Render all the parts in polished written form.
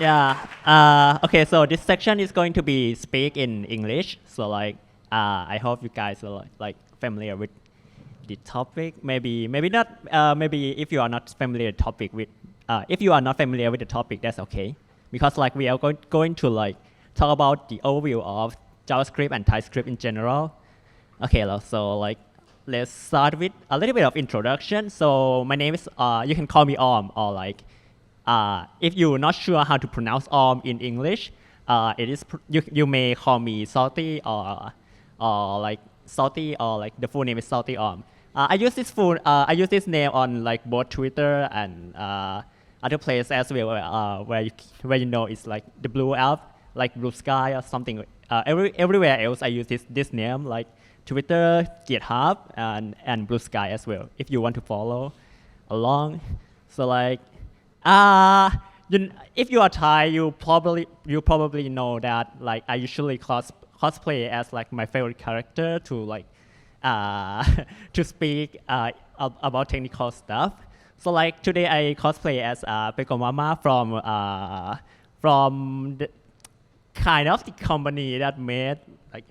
Yeah. Okay. So this section is going to be speak in English. So like, I hope you guys are like familiar with the topic. Maybe not. Maybe if you are not familiar with topic with, if you are not familiar with the topic, that's okay. Because like we are going to like talk about the overview of JavaScript and TypeScript in general. Okay. So like, let's start with a little bit of introduction. So my name is. You can call me Om or like. If you're not sure how to pronounce Om in English, it is you may call me Salty or like Salty or like the full name is SaltyAom. I use this name on like both Twitter and other places as well where you know it's like the blue app, like Blue Sky or something. Everywhere else I use this name like Twitter, GitHub, and Blue Sky as well. If you want to follow along, so like. If you are Thai, you probably know that like I usually cosplay as like my favorite character to like to speak about technical stuff. So like today I cosplay as Peko Mama from the kind of the company that made like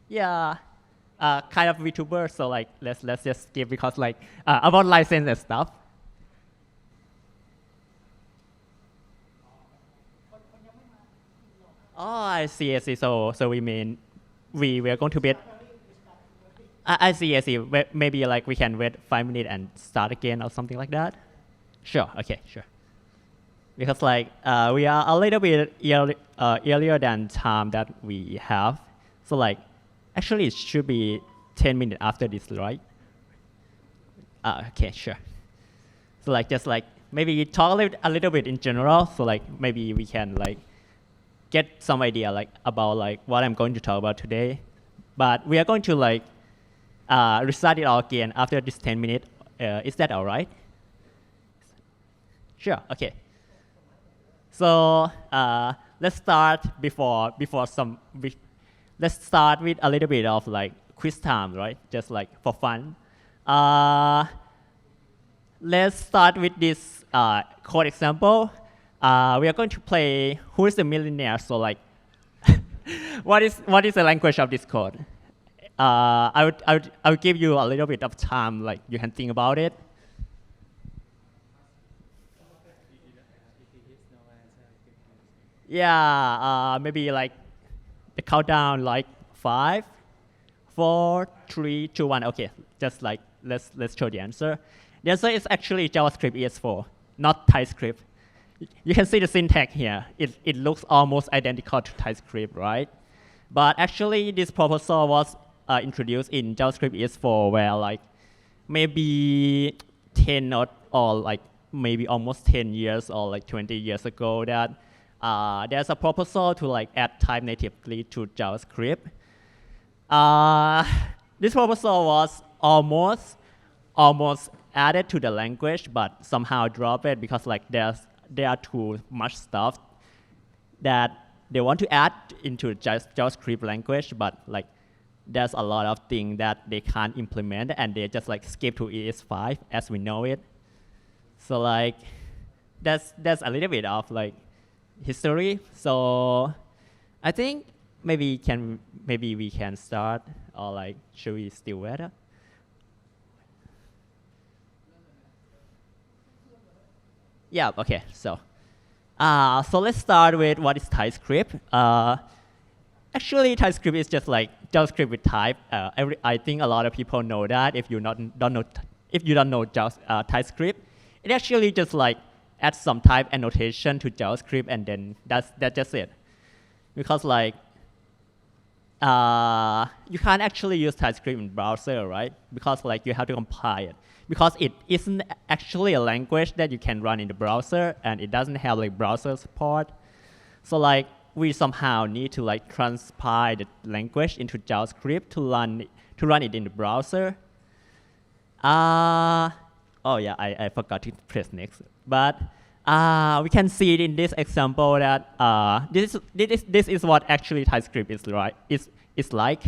kind of VTuber. So like let's just skip because like about license and stuff. Oh, I see. So we mean we are going to bet. I see. Maybe like we can wait 5 minutes and start again or something like that. Sure. Okay. Sure. Because like we are a little bit earlier than time that we have. So like actually it should be 10 minutes after this, right? Okay. Sure. So like just like maybe talk a little bit in general. So like maybe we can like. Get some idea like about like what I'm going to talk about today, but we are going to like restart it all again after this 10 minutes. Is that all right? Sure. Okay. So let's start let's start with a little bit of like quiz time, right? Just like for fun. Let's start with this code example. We are going to play Who is the Millionaire? So like, what is the language of this code? I would give you a little bit of time, like you can think about it. Yeah, maybe like the countdown, like 5, 4, 3, 2, 1. Okay, just like let's show the answer. The answer is actually JavaScript ES4, not TypeScript. You can see the syntax here. It looks almost identical to TypeScript, right? But actually, this proposal was introduced in JavaScript ES4, where like maybe 10 or like maybe almost 10 years or like 20 years ago that there's a proposal to like add type natively to JavaScript. This proposal was almost added to the language, but somehow dropped it because like there are too much stuff that they want to add into JavaScript language, but like there's a lot of things that they can't implement and they just like skip to ES5 as we know it. So like that's a little bit of like history. So I think maybe we can start, or like should we still wait? Yeah, okay, so let's start with what is TypeScript. Actually, TypeScript is just like JavaScript with type. I think a lot of people know that. If you don't know TypeScript, it actually just like adds some type annotation to JavaScript, and then that's just it. Because like you can't actually use TypeScript in browser, right? Because like you have to compile it. Because it isn't actually a language that you can run in the browser, and it doesn't have like browser support. So like we somehow need to like transpile the language into JavaScript to run it in the browser. Oh yeah, I forgot to press next. But we can see it in this example that this is what actually TypeScript is like.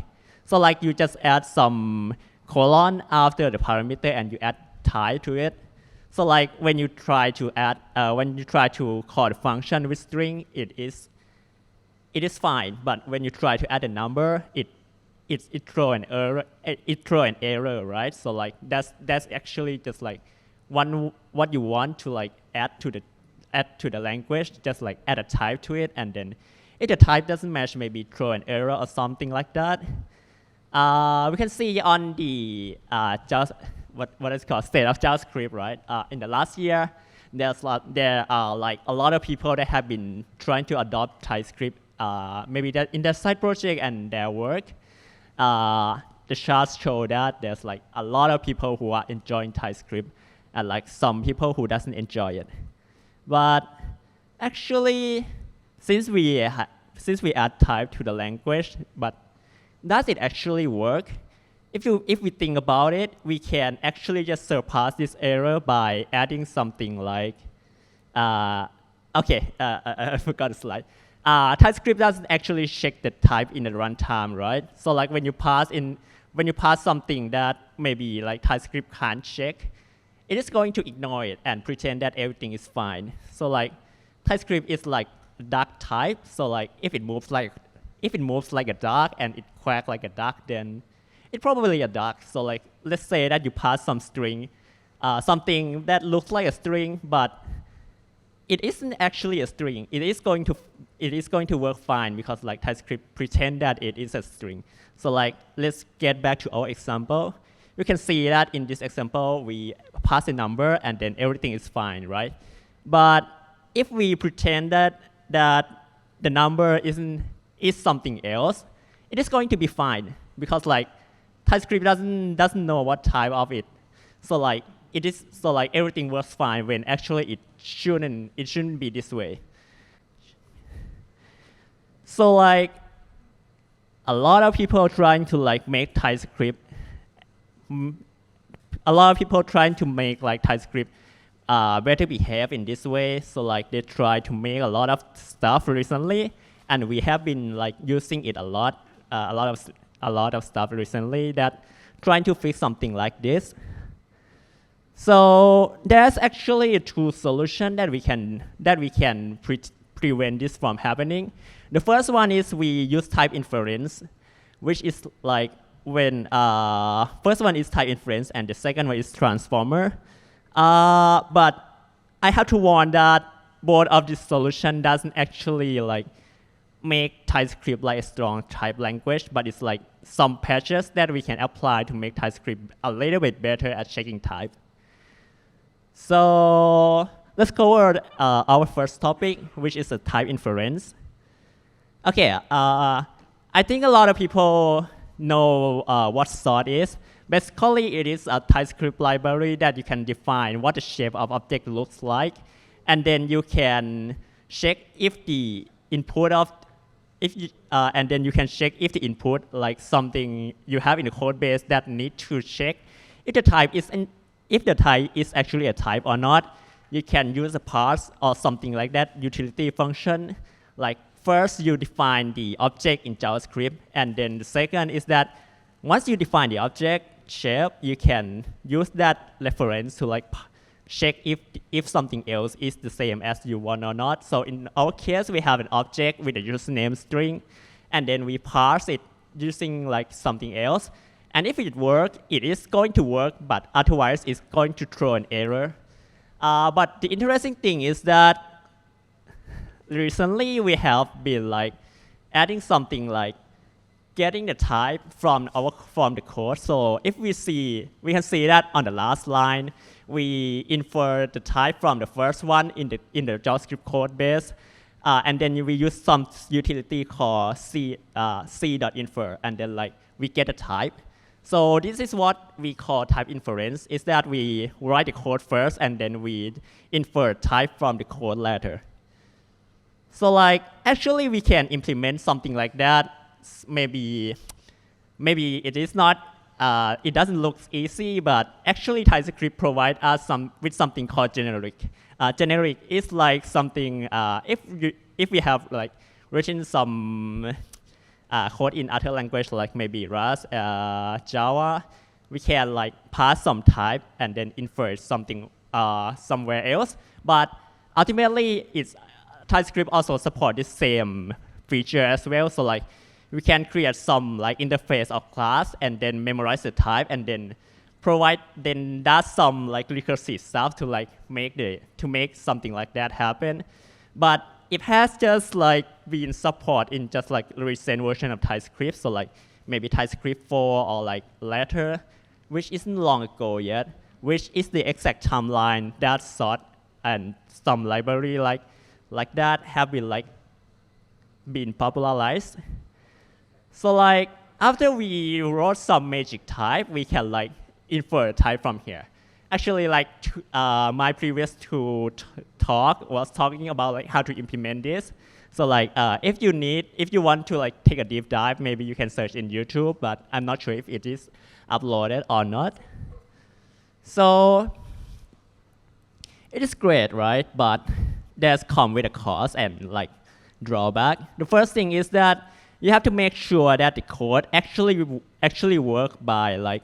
So like you just add some colon after the parameter and you add type to it. So like when you try to add, when you try to call a function with string, it is fine. But when you try to add a number, it throw an error. It throw an error, right? So like that's actually just like what you want to like add to the language. Just like add a type to it, and then if the type doesn't match, maybe throw an error or something like that. We can see on the just what is called state of JavaScript, right? In the last year, there are like a lot of people that have been trying to adopt TypeScript. Maybe that in their side project and their work. The charts show that there's like a lot of people who are enjoying TypeScript and like some people who doesn't enjoy it. But actually, since we add type to the language, but does it actually work? If we think about it, we can actually just surpass this error by adding something like, I forgot the slide. TypeScript doesn't actually check the type in the runtime, right? So like when you pass something that maybe like TypeScript can't check, it is going to ignore it and pretend that everything is fine. So like TypeScript is like duck type. So like if it moves like a duck and it quacks like a duck, then it's probably a duck. So like let's say that you pass some string, something that looks like a string, but it isn't actually a string. It is going to work fine because like TypeScript pretend that it is a string. So like let's get back to our example. You can see that in this example we pass a number and then everything is fine, right? But if we pretend that the number is something else, it is going to be fine because like TypeScript doesn't know what type of it. So like everything works fine when actually it shouldn't be this way. So like a lot of people are trying to like make TypeScript better behave in this way. So like they try to make a lot of stuff recently, and we have been like using it a lot of stuff recently that trying to fix something like this. So there's actually a two solution that we can prevent this from happening. The first one is we use type inference, which is like when first one is type inference and the second one is transformer. But I have to warn that both of these solution doesn't actually like make TypeScript like a strong type language, but it's like some patches that we can apply to make TypeScript a little bit better at checking type. So let's cover our first topic, which is a type inference. Okay, I think a lot of people know what Zod is. Basically, it is a TypeScript library that you can define what the shape of object looks like, and then you can check if the input and then you can check if the input, like something you have in the code base that need to check if the type is actually a type or not. You can use a parse or something like that utility function. Like first you define the object in JavaScript, and then the second is that once you define the object shape, you can use that reference to like check if something else is the same as you want or not. So in our case, we have an object with a username string, and then we parse it using like something else. And if it works, it is going to work, but otherwise it's going to throw an error. But the interesting thing is that recently we have been like adding something like getting the type from the code. So if we can see that on the last line, we infer the type from the first one in the JavaScript code base, and then we use some utility called c.infer, and then like we get a type. So this is what we call type inference, is that we write the code first and then we infer type from the code later. So like actually we can implement something like that. Maybe it is not, it doesn't look easy, but actually TypeScript provides us with something called generic. Generic is like something, if we have like written some code in other language like maybe Rust, Java, we can like pass some type and then infer something somewhere else. But ultimately, it's TypeScript also support this same feature as well. So like we can create some like interface of class and then memorize the type and then provide then does some like recursive stuff to like make something like that happen. But it has just like been support in just like recent version of TypeScript. So like maybe TypeScript 4 or like later, which isn't long ago yet, which is the exact timeline that Zod and some library like that have been popularized. So like after we wrote some magic type, we can like infer a type from here. Actually, like my previous talk was talking about like how to implement this. So like if you want to like take a deep dive, maybe you can search in YouTube, but I'm not sure if it is uploaded or not. So it is great, right? But there's come with a cost and like drawback. The first thing is that you have to make sure that the code actually work by like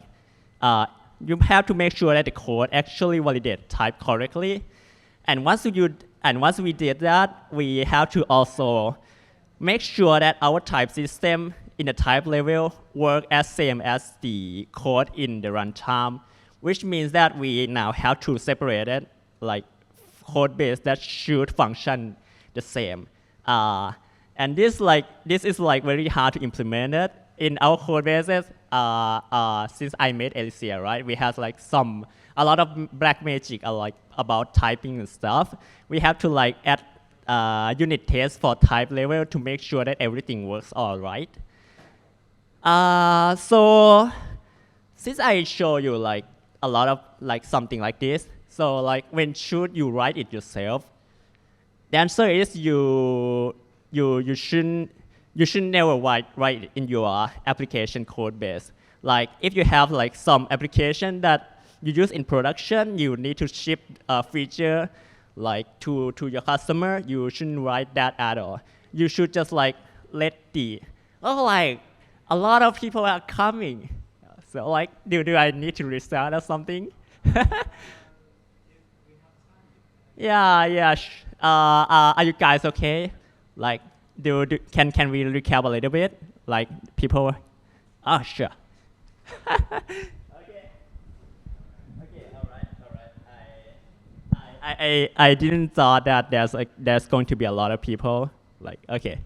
you have to make sure that the code actually validate type correctly. And once we did that, we have to also make sure that our type system in the type level work as same as the code in the runtime, which means that we now have to separate it like code base that should function the same. And this is like very hard to implement it in our code bases. Since I made Elysia, right, we have like a lot of black magic like about typing and stuff. We have to like add unit tests for type level to make sure that everything works all right. So since I show you like a lot of like something like this, so like when should you write it yourself? The answer is you shouldn't never write it in your application code base. Like if you have like some application that you use in production, you need to ship a feature like to your customer, you shouldn't write that at all. You should just like let like a lot of people are coming. So like do I need to restart or something? Yeah. Are you guys okay? Like, can we recap a little bit? Like, people, sure. Okay, all right. I didn't thought that there's going to be a lot of people. Like, okay,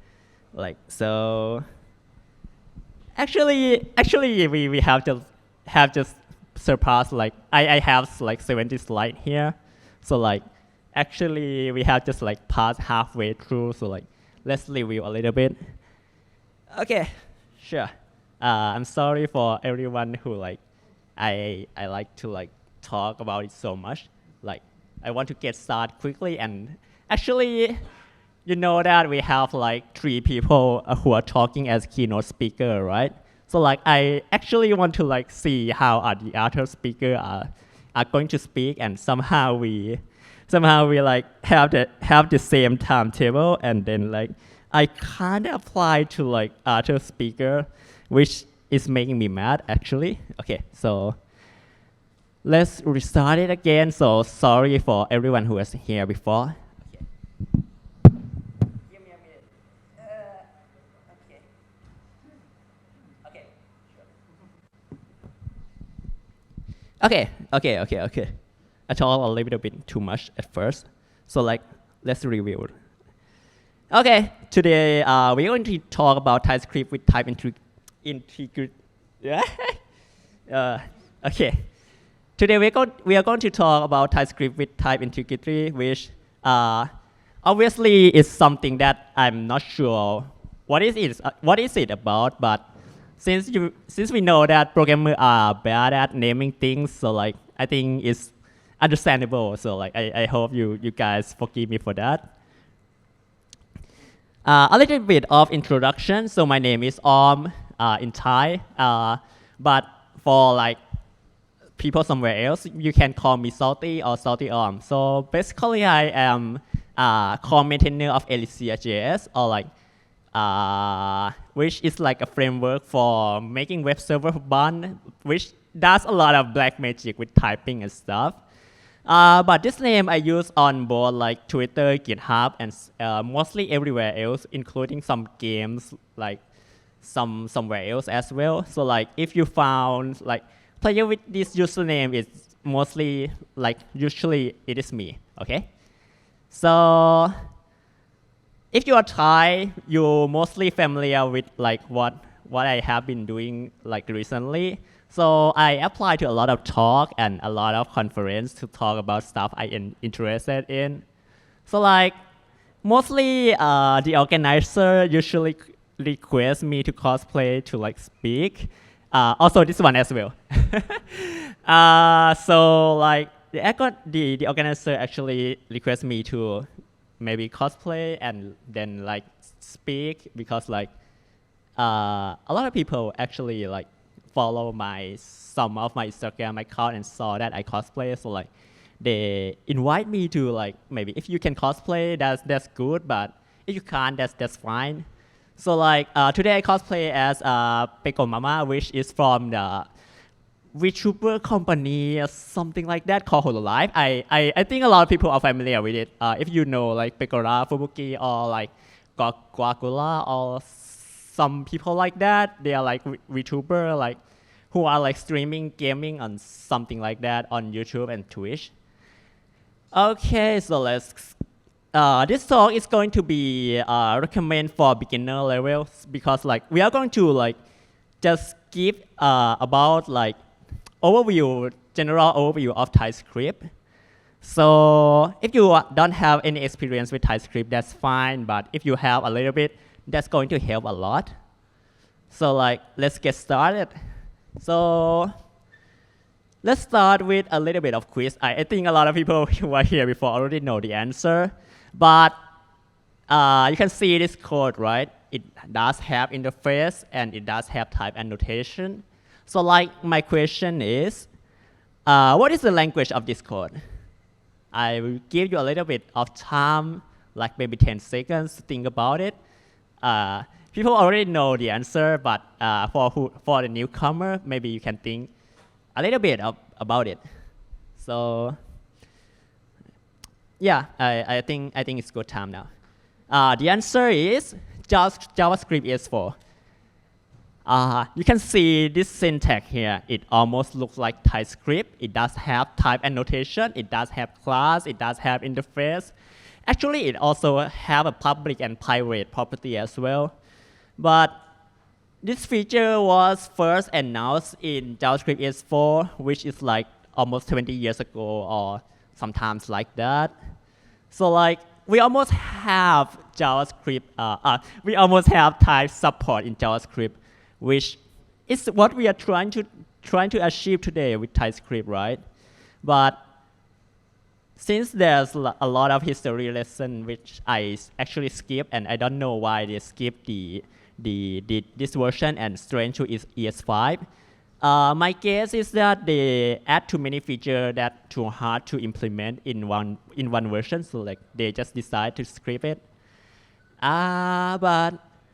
like so. Actually, we have just surpassed like I have like 70 slides here, so like. Actually, we have just like passed halfway through, so like let's review a little bit. Okay, sure. I'm sorry for everyone who like I like to like talk about it so much. Like I want to get started quickly, and actually, you know that we have like 3 people who are talking as keynote speaker, right? So like I actually want to like see how the other speaker are going to speak, and somehow we like have the same timetable, and then like I kind of apply to like other speaker, which is making me mad actually. Okay, so let's restart it again. So sorry for everyone who was here before. Okay. Give me a minute. Okay. I talked a little bit too much at first, so like let's review. Okay, today we're going to talk about TypeScript with type integrity. Okay, today we are going to talk about TypeScript with type integrity, which obviously is something that I'm not sure what is it about, but since we know that programmers are bad at naming things, so like I think it's understandable. So like I hope you guys forgive me for that. A little bit of introduction. So my name is Om in Thai, but for like people somewhere else, you can call me Salty or SaltyAom. So basically, I am core maintainer of Elysia JS, or like which is like a framework for making web server for Bun, which does a lot of black magic with typing and stuff. But this name I use on both like Twitter, GitHub, and mostly everywhere else, including some games like somewhere else as well. So like if you found like player with this username, it's mostly like usually it is me. Okay. So if you are Thai, you're mostly familiar with like what I have been doing like recently. So I apply to a lot of talk and a lot of conference to talk about stuff I am interested in. So like mostly the organizer usually requests me to cosplay to like speak. Also this one as well. So like the organizer actually requests me to maybe cosplay and then like speak because like a lot of people actually like follow some of my Instagram account and saw that I cosplay, so like they invite me to like maybe if you can cosplay that's good, but if you can't that's fine. So like today I cosplay as Peko Mama, which is from the VTuber company or something like that called Hololive. I think a lot of people are familiar with it. If you know like Pekora, Fubuki, or like Guacula, or some people like that, they are like VTuber, like who are like streaming gaming on something like that on YouTube and Twitch. Okay, so let's. This talk is going to be recommend for beginner levels because like we are going to like just give about like general overview of TypeScript. So if you don't have any experience with TypeScript, that's fine. But if you have a little bit, that's going to help a lot. So like let's get started. So let's start with a little bit of quiz. I think a lot of people who are here before already know the answer. But you can see this code, right? It does have interface and it does have type annotation. So like my question is, what is the language of this code? I will give you a little bit of time, like maybe 10 seconds to think about it. People already know the answer, but for the newcomer, maybe you can think a little bit about it. So yeah, I think it's good time now. The answer is JavaScript ES4. You can see this syntax here. It almost looks like TypeScript. It does have type annotation. It does have class. It does have interface. Actually, it also have a public and private property as well. But this feature was first announced in JavaScript ES4, which is like almost 20 years ago or sometimes like that. So like we almost have JavaScript, we almost have type support in JavaScript, which is what we are trying to achieve today with TypeScript, right? But since there's a lot of history lesson which I actually skipped, and I don't know why they skipped this version and straight to ES5. My guess is that they add too many features that too hard to implement in one version, so like they just decide to script it. But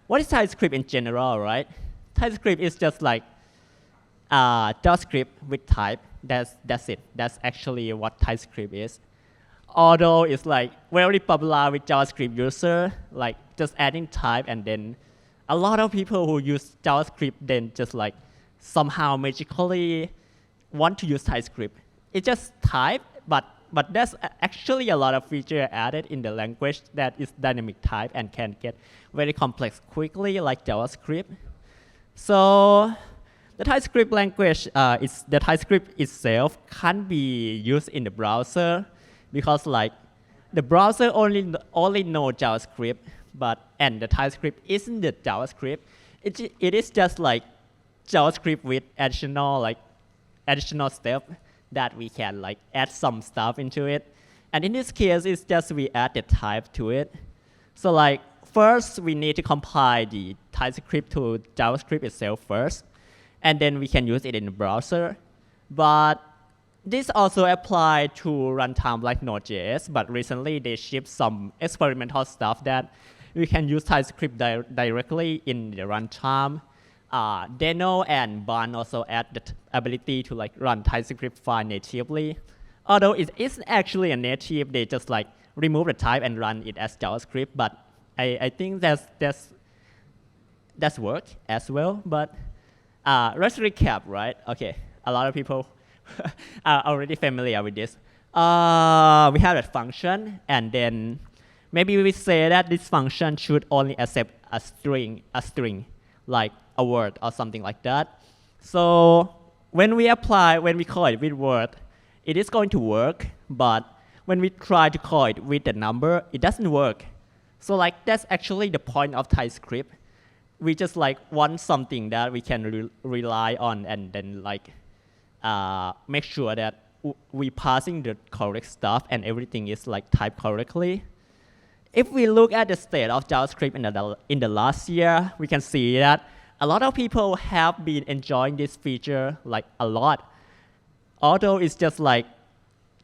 what is TypeScript in general, right? TypeScript is just like JavaScript with type. That's it. That's actually what TypeScript is. Although it's like very popular with JavaScript user, like just adding type, and then a lot of people who use JavaScript then just like somehow magically want to use TypeScript. It's just type, but there's actually a lot of feature added in the language that is dynamic type and can get very complex quickly, like JavaScript. So the TypeScript language, the TypeScript itself can't be used in the browser because like the browser only know JavaScript, and the TypeScript isn't the JavaScript. It is just like JavaScript with additional step that we can like add some stuff into it. And in this case, it's just we add the type to it. So like first we need to compile the TypeScript to JavaScript itself first, and then we can use it in the browser. But this also applies to runtime like Node.js, but recently they shipped some experimental stuff that we can use TypeScript directly in the runtime. Deno and Bun also add the ability to like run TypeScript file natively. although it isn't actually a native, they just like remove the type and run it as JavaScript. But I think that's work as well. But let's recap, right? Okay, a lot of people are already familiar with this. We have a function, and then maybe we say that this function should only accept a string, like a word or something like that. So when we call it with word, it is going to work, but when we try to call it with a number, it doesn't work. So like that's actually the point of TypeScript. We just like want something that we can rely on, and then like make sure that we passing the correct stuff and everything is like typed correctly. If we look at the state of JavaScript in the last year, we can see that a lot of people have been enjoying this feature like a lot. Although it's just like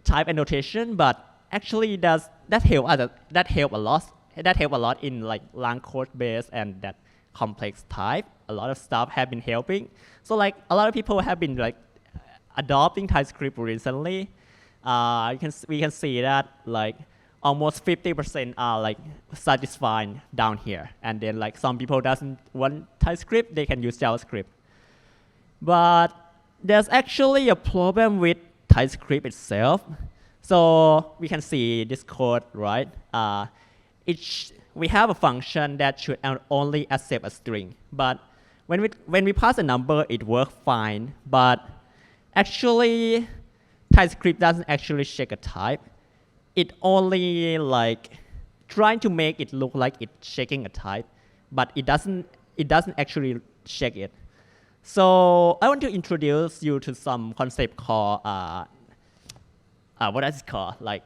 type annotation, but actually that help a lot in like long code base and that complex type. A lot of stuff have been helping. So like a lot of people have been like adopting TypeScript recently. We can see that like almost 50% are like satisfied down here, and then like some people doesn't want TypeScript, they can use JavaScript. But there's actually a problem with TypeScript itself. So we can see this code, right? We have a function that should only accept a string, but when we pass a number, it works fine. But actually, TypeScript doesn't actually check a type. It only like trying to make it look like it's checking a type, but it doesn't actually check it. So I want to introduce you to some concept called what is it called? Like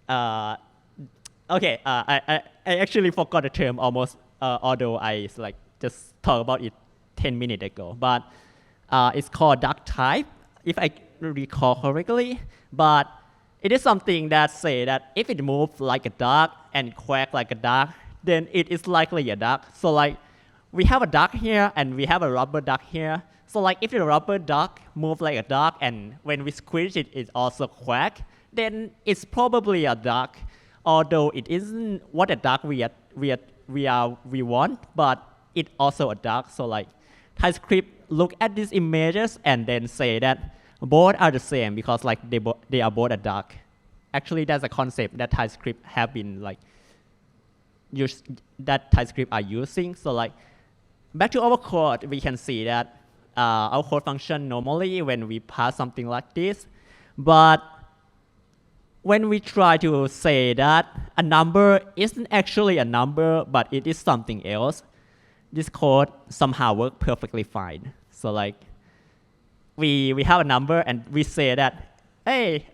okay, I actually forgot the term almost, although I like just talked about it 10 minutes ago. But it's called duck type, if I recall correctly. But it is something that say that if it moves like a duck and quack like a duck, then it is likely a duck. So like we have a duck here and we have a rubber duck here. So like if the rubber duck moves like a duck and when we squish it, it also quack, then it's probably a duck, although it isn't what a duck we want, but it also a duck. So like TypeScript look at these images and then say that both are the same because like they are both a duck. Actually, that's a concept that TypeScript have been like that TypeScript are using. So like back to our code, we can see that our code function normally when we pass something like this, but when we try to say that a number isn't actually a number, but it is something else, this code somehow works perfectly fine. So like we have a number and we say that, hey,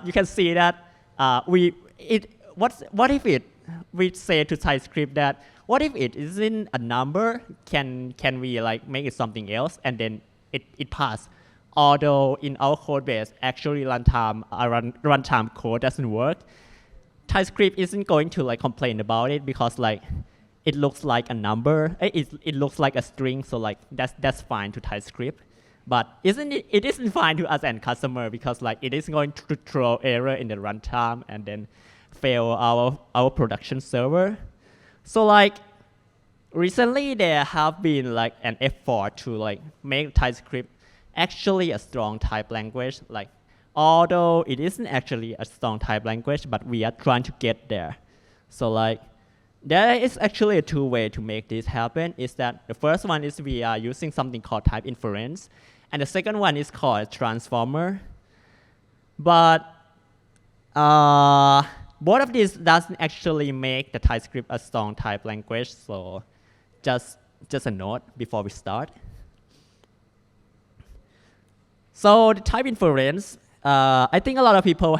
you can see that what if we say to TypeScript that what if it isn't a number? Can we like make it something else, and then it pass? Although in our code base, actually runtime code doesn't work. TypeScript isn't going to like complain about it because like it looks like a number. It looks like a string, so like that's fine to TypeScript. But it isn't fine to us and customer because like it is going to throw error in the runtime and then fail our production server. So like recently there have been like an effort to like make TypeScript actually a strong type language. Like although it isn't actually a strong type language, but we are trying to get there. So like there is actually a two ways to make this happen. Is that the first one is we are using something called type inference, and the second one is called transformer. But both of these doesn't actually make the TypeScript a strong type language. So just a note before we start. So the type inference, I think a lot of people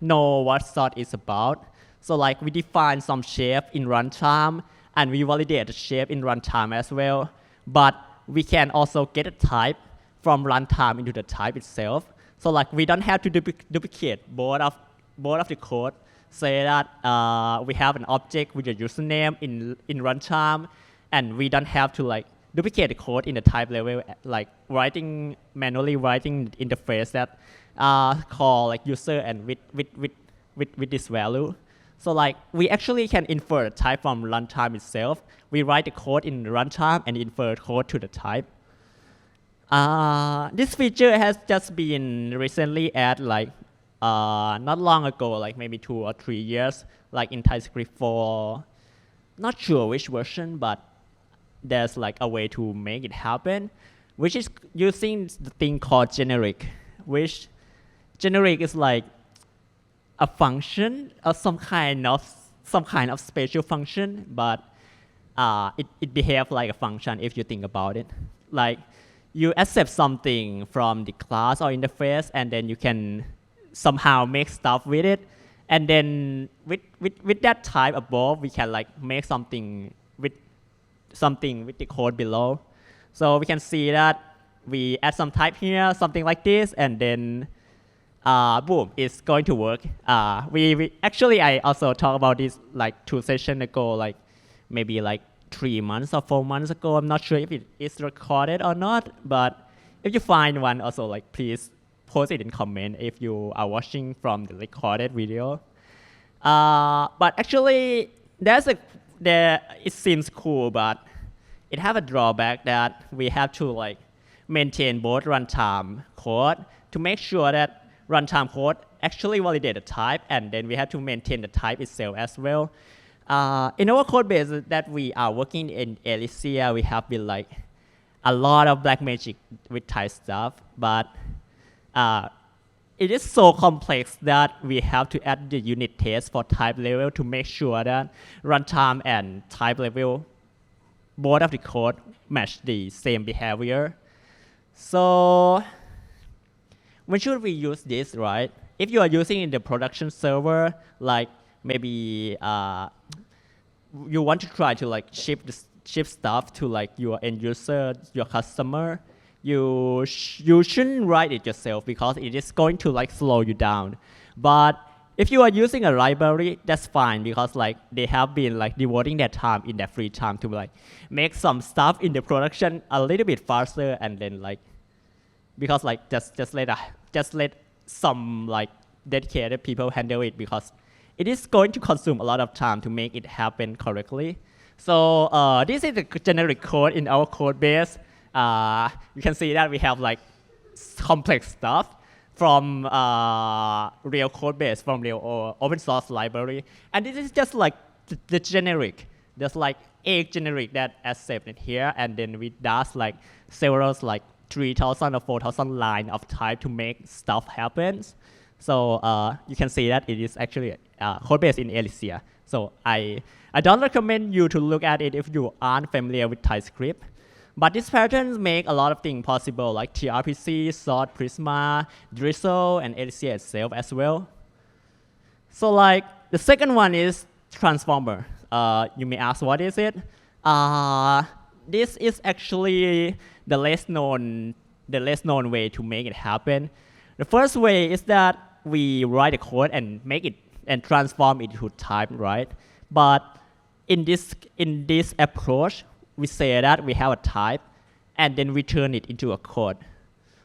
know what Zod is about. So like we define some shape in runtime and we validate the shape in runtime as well. But we can also get a type from runtime into the type itself. So like we don't have to duplicate both of the code. Say that we have an object with a username in runtime, and we don't have to like duplicate the code in the type level, like manually writing the interface that call like user and with this value. So like we actually can infer the type from runtime itself. We write the code in runtime and infer code to the type. This feature has just been recently added like not long ago, like maybe 2 or 3 years, like in TypeScript 4. Not sure which version, but there's like a way to make it happen, which is using the thing called generic, which generic is like a function or some kind of special function, but it behaves like a function if you think about it. Like you accept something from the class or interface, and then you can somehow make stuff with it, and then with that type above, we can like make something with the code below. So we can see that we add some type here, something like this, and then boom, it's going to work. We actually, I also talked about this like 2 sessions ago, like maybe like 3 months or 4 months ago. I'm not sure if it is recorded or not, but if you find one, also like please post it in comment if you are watching from the recorded video. But actually, it seems cool, but it have a drawback that we have to like maintain both runtime code to make sure that runtime code actually validate the type, and then we have to maintain the type itself as well. In our code base that we are working in Elysia, we have been like a lot of black magic with type stuff, but it is so complex that we have to add the unit test for type level to make sure that runtime and type level, both of the code match the same behavior. So when should we use this, right? If you are using in the production server, like maybe you want to try to like ship stuff to like your end user, your customer, you shouldn't write it yourself because it is going to like slow you down. But if you are using a library, that's fine because like they have been like devoting their time in their free time to like make some stuff in the production a little bit faster, and then like because like just let some like dedicated people handle it because it is going to consume a lot of time to make it happen correctly. So this is the generic code in our code base. You can see that we have like complex stuff from real code base, from real open source library. And this is just like the generic. There's like 8 generic that accepted here, and then we does like several like 3,000 or 4,000 lines of type to make stuff happen. So you can see that it is actually code base in Elysia. So I don't recommend you to look at it if you aren't familiar with TypeScript. But these patterns make a lot of things possible, like tRPC, Zod, Prisma, Drizzle, and Elysia itself as well. So like the second one is transformer. You may ask, what is it? This is actually the less known way to make it happen. The first way is that we write a code and make it and transform it to type, right? But in this approach, we say that we have a type and then we turn it into a code.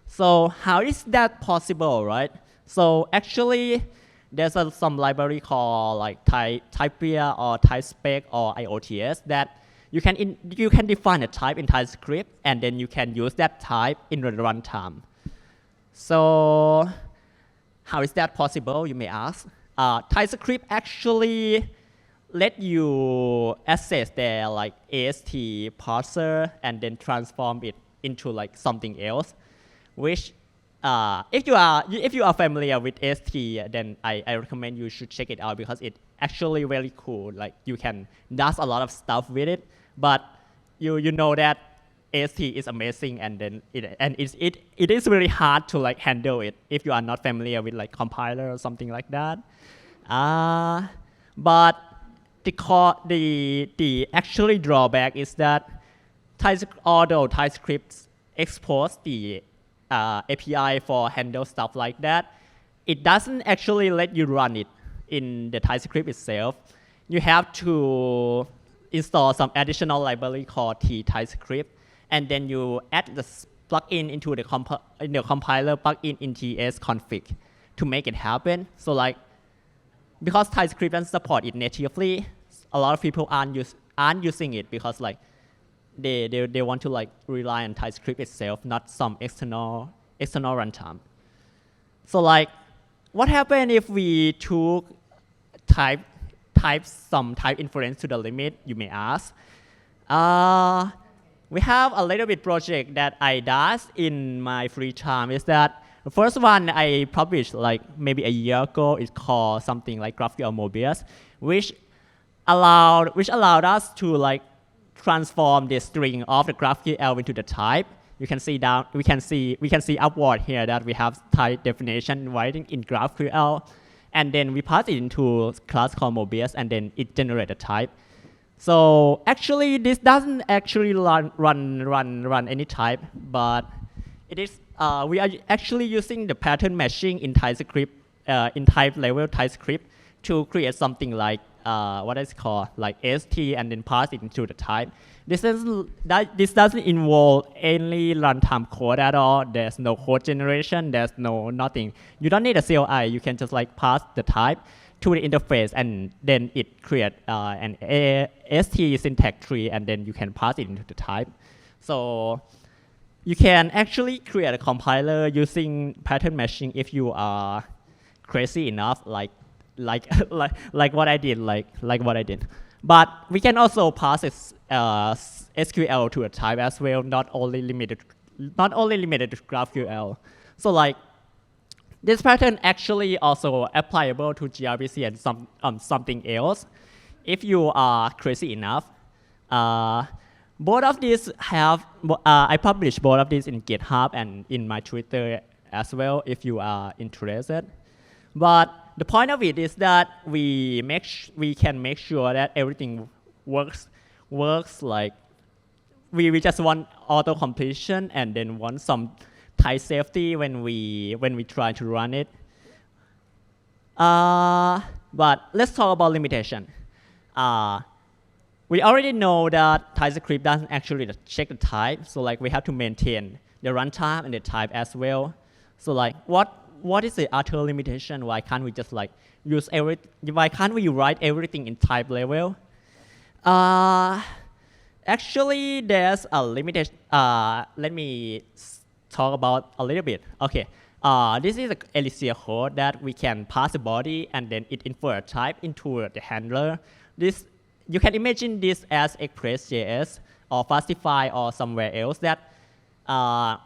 So how is that possible, right? So actually, there's some library called like Typia or TypeSpec or IOTS that you can define a type in TypeScript, and then you can use that type in the runtime. So how is that possible, you may ask? TypeScript actually let you access their like AST parser and then transform it into like something else, which if you are familiar with AST, then I recommend you should check it out because it actually very cool. Like you can does a lot of stuff with it, but you know that AST is amazing, and then it is really hard to like handle it if you are not familiar with like compiler or something like that. But the actually drawback is that although TypeScript exposes the API for handle stuff like that, it doesn't actually let you run it in the TypeScript itself. You have to install some additional library called TypeScript, and then you add the plugin into the compiler plugin in tsconfig to make it happen. So like, because TypeScript doesn't support it natively, a lot of people aren't using it because like they want to like rely on TypeScript itself, not some external runtime. So like, what happened if we took some type inference to the limit, you may ask. We have a little bit project that I does in my free time. Is that the first one I published like maybe a year ago. It's called something like GraphQL Mobius, which allowed us to like transform the string of the GraphQL into the type. You can see down. We can see upward here that we have type definition writing in GraphQL, and then we pass it into class called Mobius, and then it generates a type. So actually, this doesn't actually run any type, but it is. We are actually using the pattern matching in TypeScript, in type level TypeScript, to create something like what is called like st, and then pass it into the type. This doesn't involve any runtime code at all. There's no code generation. There's no nothing. You don't need a CLI. You can just like pass the type to the interface, and then it creates an st syntax tree, and then you can pass it into the type. So you can actually create a compiler using pattern matching if you are crazy enough, like what I did. But we can also pass SQL to a type as well, not only limited to GraphQL. So like, this pattern actually also applicable to gRPC and something else, if you are crazy enough. Both of these have, I publish both of these in GitHub and in my Twitter as well, if you are interested. But the point of it is that we can make sure that everything works like, we just want auto completion, and then want some type safety when we try to run it. But let's talk about limitation. We already know that TypeScript doesn't actually check the type, so like we have to maintain the runtime and the type as well. So like, what is the other limitation? Why can't we just like why can't we write everything in type level? Actually, there's a limitation. Let me talk about a little bit. Okay, this is an Elysia code that we can pass a body, and then it infers a type into the handler. This, you can imagine this as Express.js or Fastify or somewhere else, that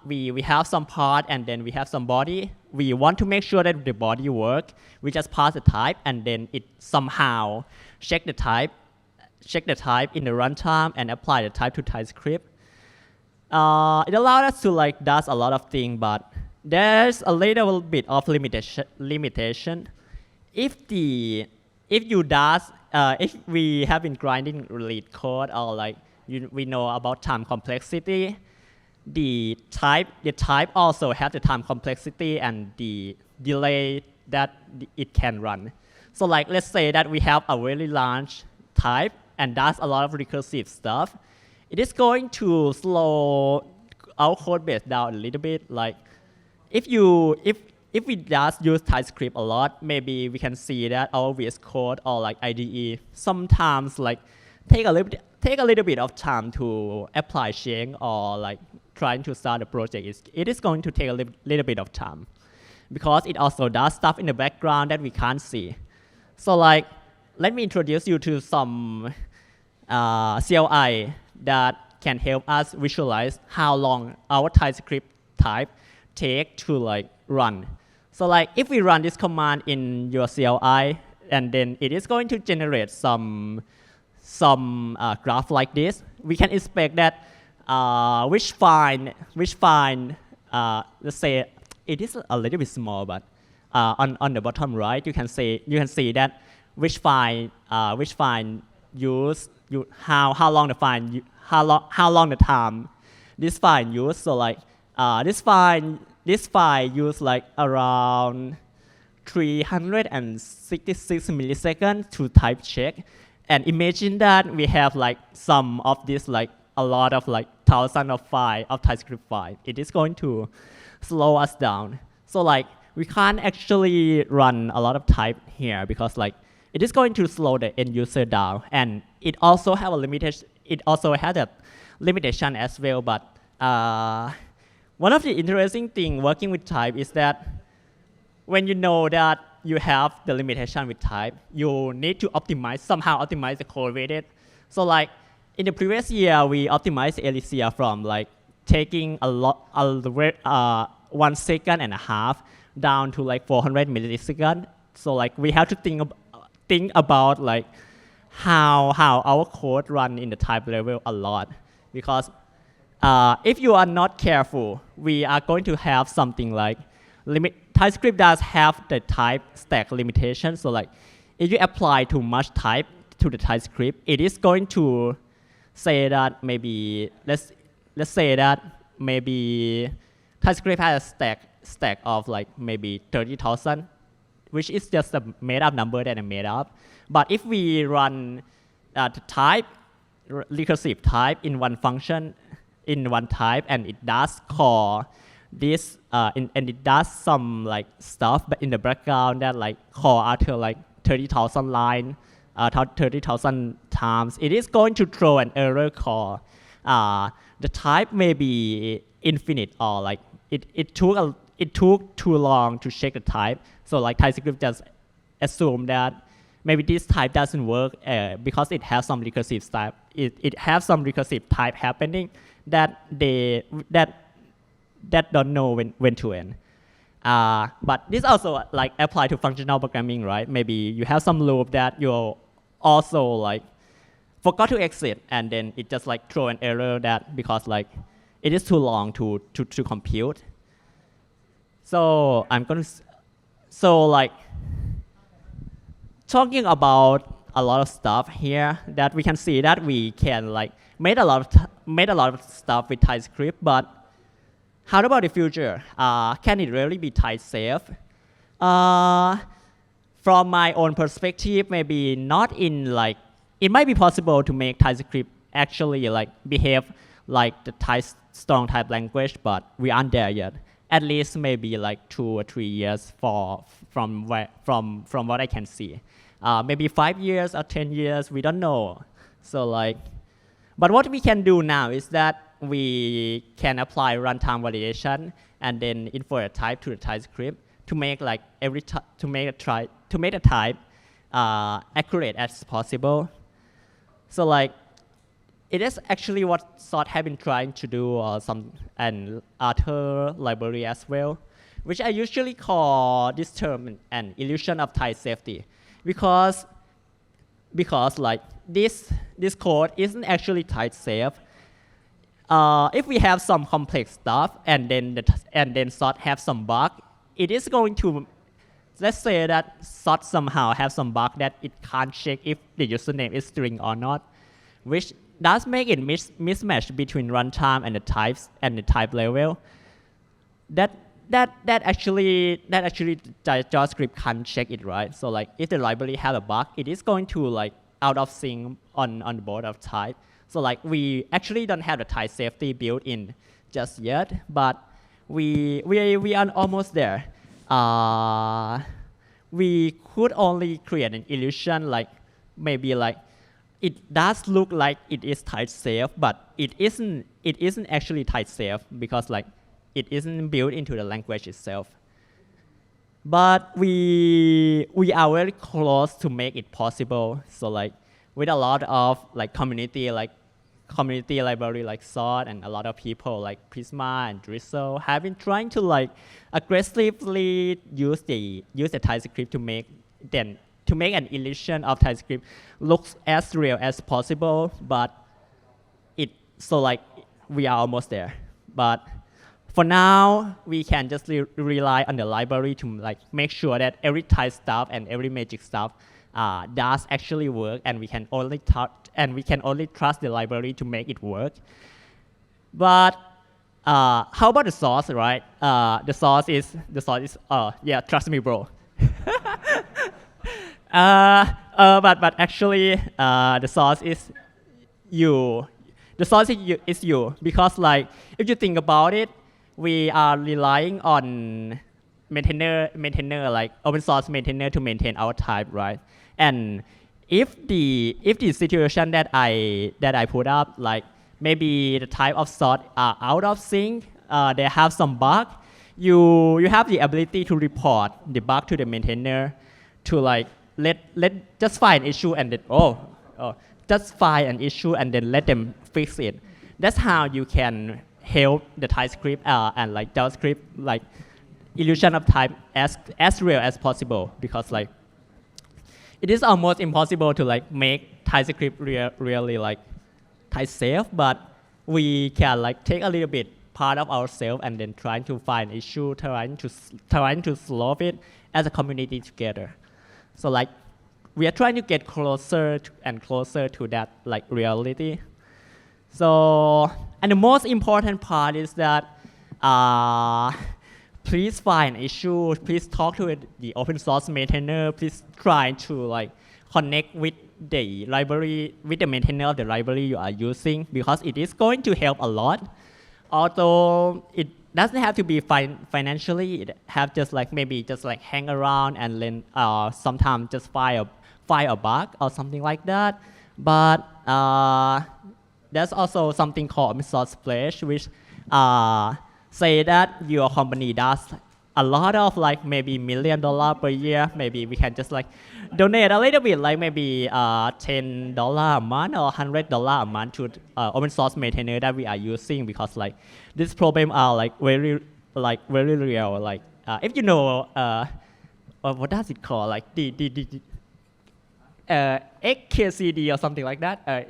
we have some part, and then we have some body. We want to make sure that the body works. We just pass the type, and then it somehow check the type in the runtime and apply the type to TypeScript. It allowed us to like does a lot of things, but there's a little bit of limitation. If we have been grinding lead code, or like we know about time complexity, the type also has the time complexity and the delay that it can run. So like, let's say that we have a really large type and does a lot of recursive stuff. It is going to slow our code base down a little bit. Like, if we just use TypeScript a lot, maybe we can see that our VS Code or like IDE sometimes like take a little bit of time to apply change, or like trying to start a project. It is going to take a little bit of time, because it also does stuff in the background that we can't see. So like, let me introduce you to some CLI that can help us visualize how long our TypeScript type take to like run. So like, if we run this command in your CLI, and then it is going to generate some graph like this, we can expect that which file, let's say it is a little bit small, but on the bottom right, you can see that which file how long the time this file used. So like, this file used like around 366 milliseconds to type check. And imagine that we have like some of these like a lot of like thousands of file of TypeScript file, it is going to slow us down. So like we can't actually run a lot of type here because like it is going to slow the end user down, and it also have a limitation. It also has a limitation as well. But one of the interesting thing working with type is that when you know that you have the limitation with type, you need to somehow optimize the code with it. So like in the previous year, we optimized Elysia from like taking 1 second and a half down to like 400 milliseconds. So like we have to think about like how our code run in the type level a lot, because if you are not careful, we are going to have something like TypeScript does have the type stack limitation. So like if you apply too much type to the TypeScript, it is going to say that maybe let's say that maybe TypeScript has a stack of like maybe 30,000, which is just a made up number that I made up. But if we run the type recursive type in one function in one type, and it does call this and it does some like stuff but in the background that like call after like 30,000 line 30,000 times, it is going to throw an error call. The type may be infinite, or like it took too long to check the type. So like TypeScript just assume that maybe this type doesn't work because it has some recursive type. It has some recursive type happening that don't know when to end. But this also like apply to functional programming, right? Maybe you have some loop that you also like forgot to exit, and then it just like throw an error that because like it is too long to compute. So so like talking about a lot of stuff here that we can see that we can like made a lot of stuff with TypeScript, but how about the future? Can it really be type safe? From my own perspective, maybe not in like, it might be possible to make TypeScript actually like behave like the strong type language, but we aren't there yet. At least maybe like 2 or 3 years from what I can see. Maybe 5 years or 10 years, we don't know. So like, but what we can do now is that we can apply runtime validation and then infer a type to the TypeScript to make like to make the type accurate as possible. So like it is actually what Zod have been trying to do, and other library as well, which I usually call this term an illusion of type safety, because like this code isn't actually type safe. If we have some complex stuff and then Zod have some bug, it is going to, let's say that Zod somehow have some bug that it can't check if the username is string or not, which does make it mismatch between runtime and the types and the type level. That actually JavaScript can't check it, right? So like if the library have a bug, it is going to like out of sync on the board of type. So like we actually don't have the type safety built in just yet, but we are almost there. We could only create an illusion like maybe like it does look like it is type safe, but it isn't actually type safe because like it isn't built into the language itself. But we are very close to make it possible. So like with a lot of like community library like Zod and a lot of people like Prisma and Drizzle have been trying to like aggressively use the TypeScript to make an illusion of TypeScript looks as real as possible. But so like we are almost there. But for now, we can just rely on the library to like make sure that every type stuff and every magic stuff does actually work, and we can only trust the library to make it work. But how about the source, right? The source is yeah, trust me, bro. But actually, the source is you The source is you, because like if you think about it, we are relying on maintainer like open source maintainer to maintain our type, right? And if the situation that I put up, like maybe the type of sort are out of sync, they have some bug, you have the ability to report the bug to the maintainer, to like let just find an issue and then just find an issue and then let them fix it. That's how you can help the TypeScript and like JavaScript like illusion of type as real as possible, because like it is almost impossible to like make TypeScript really like type safe, but we can like take a little bit part of ourselves and then trying to find issue, trying to solve it as a community together. So like we are trying to get closer and closer to that like reality. So, and the most important part is that please find issue, please talk to the open source maintainer, please try to like connect with the library, with the maintainer of the library you are using, because it is going to help a lot. Although it doesn't have to be financially, it have just like maybe just like hang around and then sometimes just file a bug or something like that. But there's also something called open source pledge, which say that your company does a lot of like maybe $1 million per year. Maybe we can just like donate a little bit, like maybe $10 a month or $100 a month to open source maintainer that we are using, because like this problem are like very real. Like if you know what does it call, like the XKCD or something like that. I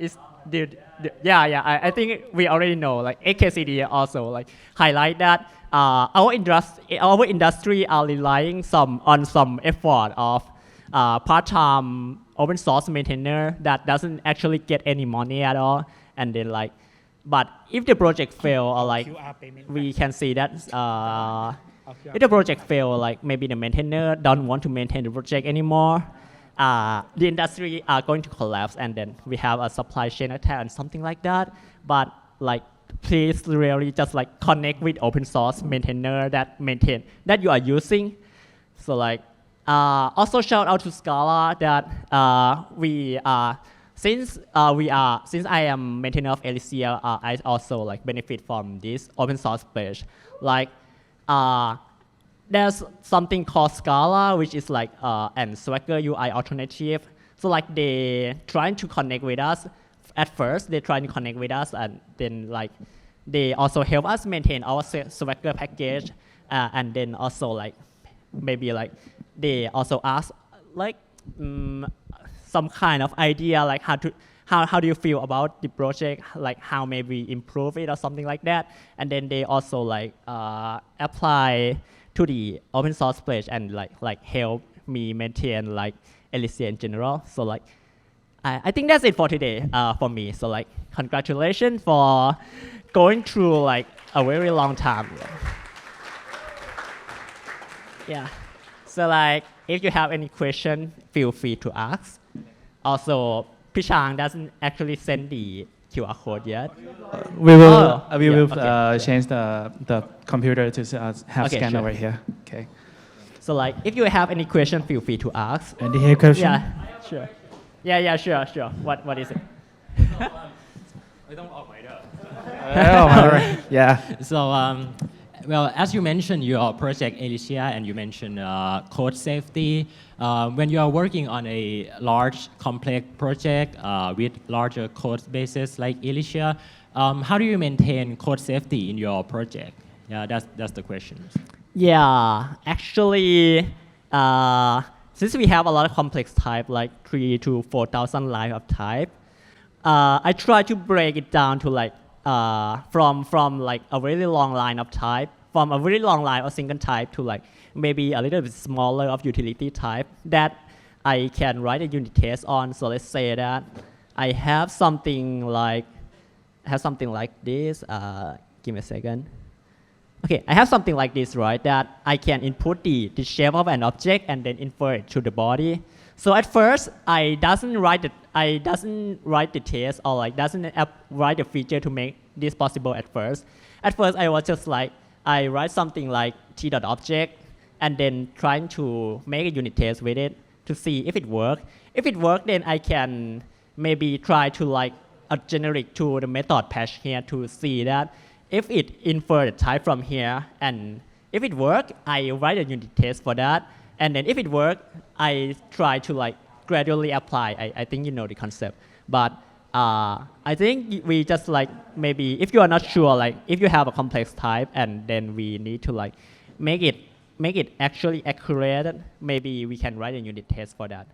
think we already know, like XKCD also like highlight that our industry are relying on some effort of part-time open source maintainer that doesn't actually get any money at all, and then like, but if the project fail, or like we can see that if the project fail, like maybe the maintainer don't want to maintain the project anymore, the industry are going to collapse, and then we have a supply chain attack and something like that. But like, please really just like connect with open source maintainer that you are using. So like also shout out to Scala that since I am maintainer of Elysia, I also like benefit from this open source pledge. Like there's something called Scala, which is like an Swagger UI alternative. So like they trying to connect with us. At first, they try to connect with us, and then like they also help us maintain our Swagger package, and then also like maybe like they also ask like some kind of idea, like how do you feel about the project, like how maybe improve it or something like that, and then they also like apply to the open source pledge and like help me maintain like Elysia in general. So like I think that's it for today for me. So like congratulations for going through like a very long time. Yeah. So like if you have any question, feel free to ask. Also, Pichang doesn't actually send the QR code yet. We will change the computer to have Okay, scan sure. over here. Okay. So like if you have any question, feel free to ask. Any question? Yeah, sure. Yeah, sure. What is it? Yeah. So, well, as you mentioned, your project Elysia, and you mentioned code safety. When you are working on a large, complex project with larger code bases like Elysia, how do you maintain code safety in your project? Yeah, that's the question. Yeah, actually, since we have a lot of complex type, like 3,000 to 4,000 lines of type, I try to break it down to like from like a really long line of type, from a very long line of single type to like maybe a little bit smaller of utility type that I can write a unit test on. So let's say that I have something like this. Give me a second. Okay, I have something like this, right? That I can input the shape of an object and then infer it to the body. So at first, I doesn't write the test or like write the feature to make this possible at first. At first, I was just like, I write something like t.object and then trying to make a unit test with it to see if it works. If it works, then I can maybe try to like a generic to the method patch here to see that if it infer the type from here, and if it works, I write a unit test for that. And then if it works, I try to like gradually apply. I think you know the concept. But I think we just like maybe if you are not sure, like if you have a complex type and then we need to like make it actually accurate, maybe we can write a unit test for that.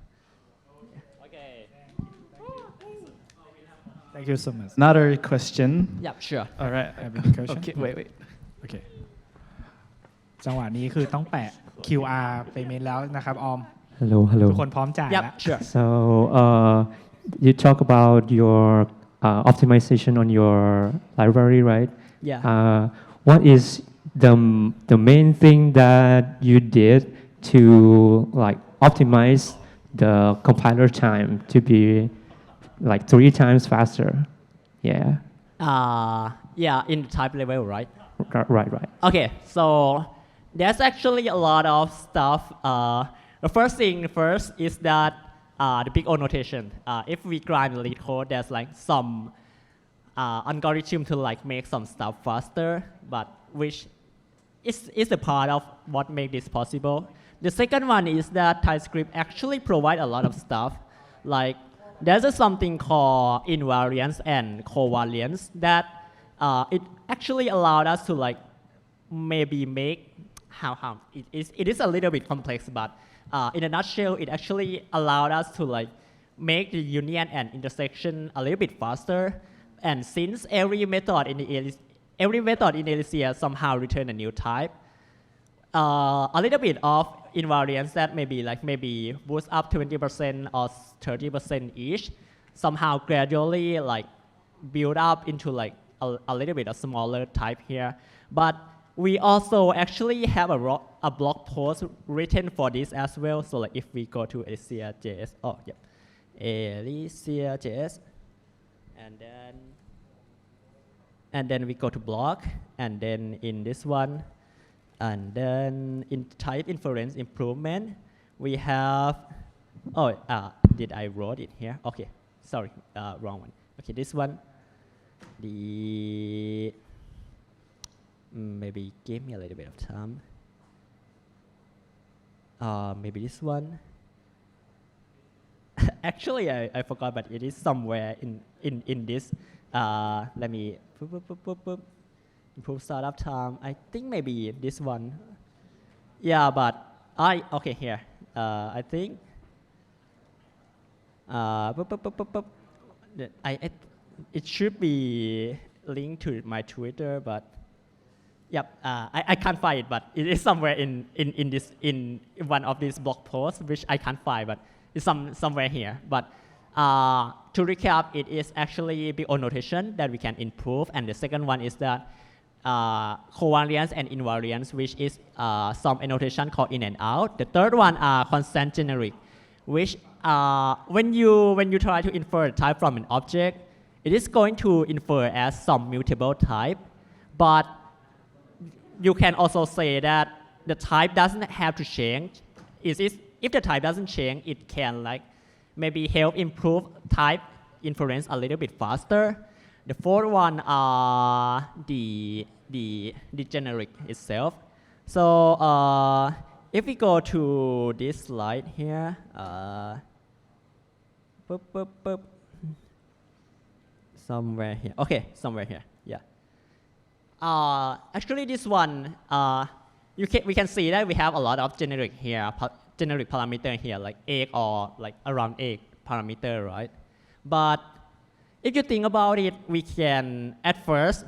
Okay. Thank you so much. Another question. Yeah, sure. All right. I have a question. Okay, wait. โอเคจังหวะนี้คือต้องแปะ QR ไปเมนแล้วนะครับออม Hello, ทุ hello. กคนพร้อมจ่ายแล้ว Yeah, sure. So you talk about your optimization on your library, right? Yeah. What is the main thing that you did to like optimize the compiler time to be like 3 times faster? Yeah. Yeah, in the type level, right? Right. Okay, so there's actually a lot of stuff. The first thing is that the big O notation. If we grind the lead code, there's like some algorithm to like make some stuff faster, but which is a part of what make this possible. The second one is that TypeScript actually provide a lot of stuff. Like there's something called invariance and covariance that it actually allowed us to like maybe make it is a little bit complex, but in a nutshell, it actually allowed us to like make the union and intersection a little bit faster. And since every method in Elysia somehow return a new type, a little bit of invariance that maybe boost up 20% or 30% each, somehow gradually like build up into like a little bit of smaller type here. But we also actually have a blog post written for this as well. So like if we go to Elysia.js, Elysia.js, and then we go to blog, and then in this one, and then in type inference improvement, we have, did I wrote it here? Okay, sorry, wrong one. Okay, this one, maybe give me a little bit of time. Maybe this one. Actually, I forgot, but it is somewhere in this. Let me improve startup time. I think maybe this one. Yeah, but okay here. I think. It should be linked to my Twitter, but. Yep, I can't find it, but it is somewhere in one of these blog posts, which I can't find, but it's somewhere here. But to recap, it is actually big O notation that we can improve, and the second one is that covariance and invariance, which is some annotation called in and out. The third one are constant generic, which when you try to infer a type from an object, it is going to infer as some mutable type, but you can also say that the type doesn't have to change. If the type doesn't change, it can like maybe help improve type inference a little bit faster. The fourth one are the generic itself. So if we go to this slide here, somewhere here. Okay, somewhere here. Yeah. Actually, this one, we can see that we have a lot of generic here, generic parameter here, like egg or like around egg parameter, right? But if you think about it, we can at first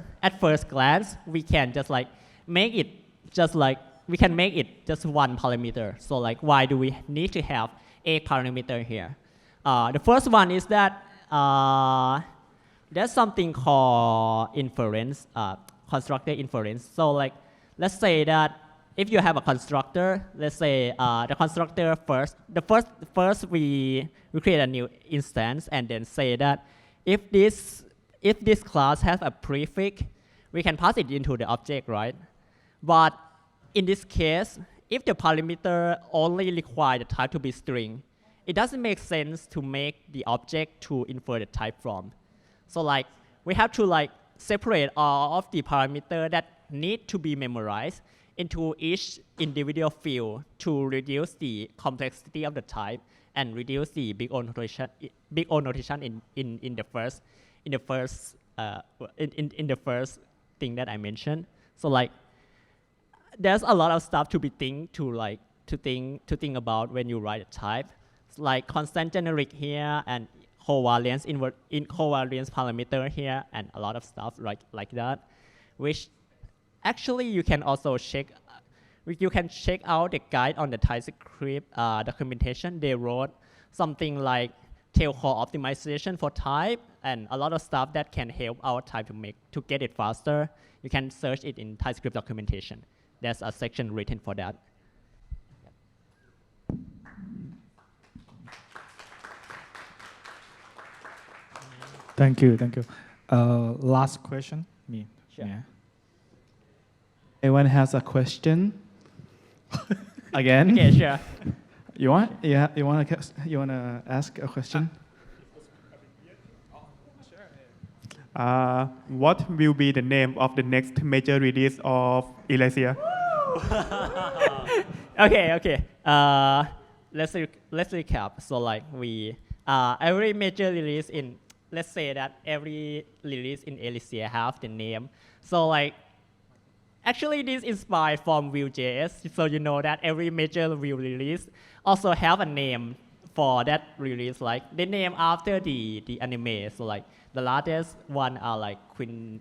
glance, we can just like make it just one parameter. So like, why do we need to have egg parameter here? The first one is that there's something called inference. Constructed inference. So like, let's say that if you have a constructor, let's say the constructor first we create a new instance and then say that if this class has a prefix, we can pass it into the object, right? But in this case, if the parameter only require the type to be string, it doesn't make sense to make the object to infer the type from. So like we have to like separate all of the parameter that need to be memorized into each individual field to reduce the complexity of the type and reduce the big O notation in the first thing that I mentioned. So like there's a lot of stuff to be think about when you write a type. It's like constant generic here and covariance covariance parameter here and a lot of stuff like that, which actually you can also check. You can check out the guide on the TypeScript documentation. They wrote something like tail call optimization for type and a lot of stuff that can help our type to get it faster. You can search it in TypeScript documentation. There's a section written for that. Thank you. Last question. Me. Sure. Yeah. Anyone has a question? Again? Okay, sure. You want? Yeah. You want to ask a question? What will be the name of the next major release of Elysia? Okay. Let's recap. So like every major release in, let's say that every release in Elysia have the name. So like actually this inspired from Vue.js. So you know that every major Vue release also have a name for that release. Like they name after the anime. So like the latest one are like the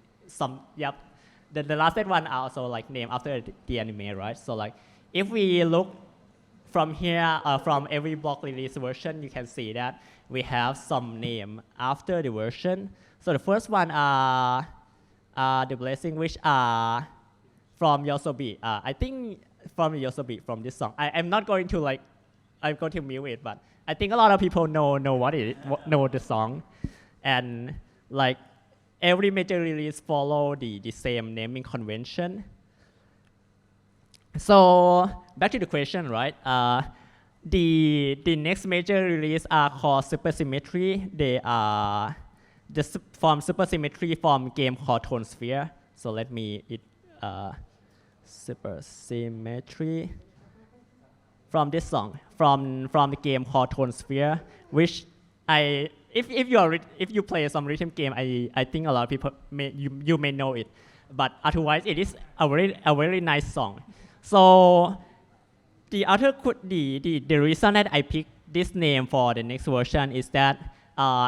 latest one are also like named after the anime, right? So like if we look from here, from every block release version, you can see that we have some name after the version. So the first one are the blessing, which are from Yosobi. I think from Yosobi, from this song. I'm not going to like, I'm going to mute it, but I think a lot of people know the song. And like every major release follow the same naming convention. So back to the question, right? The next major release are called Supersymmetry. They are from Supersymmetry from game called Tone Sphere. So let me Supersymmetry from this song from the game called Tone Sphere, which if you play some rhythm game, I think a lot of people you may know it, but otherwise it is a very nice song. So the reason that I picked this name for the next version is that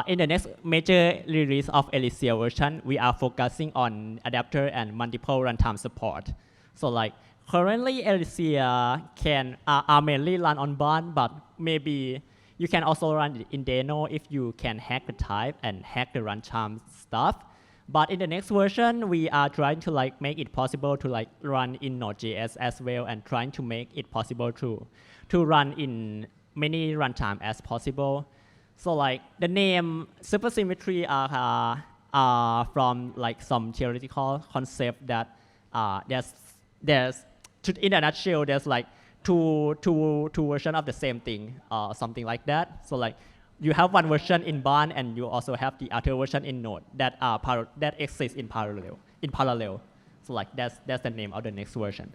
in the next major release of Elysia version, we are focusing on adapter and multiple runtime support. So like currently Elysia are mainly run on Bun, but maybe you can also run it in Deno if you can hack the type and hack the runtime stuff. But in the next version, we are trying to like make it possible to like run in Node.js as well, and trying to make it possible to run in many runtime as possible. So like the name Supersymmetry are from like some theoretical concept that there's in a nutshell there's like two versions of the same thing, something like that. So like you have one version in Bun and you also have the other version in Node that exists in parallel. So like that's the name of the next version.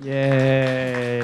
Yay!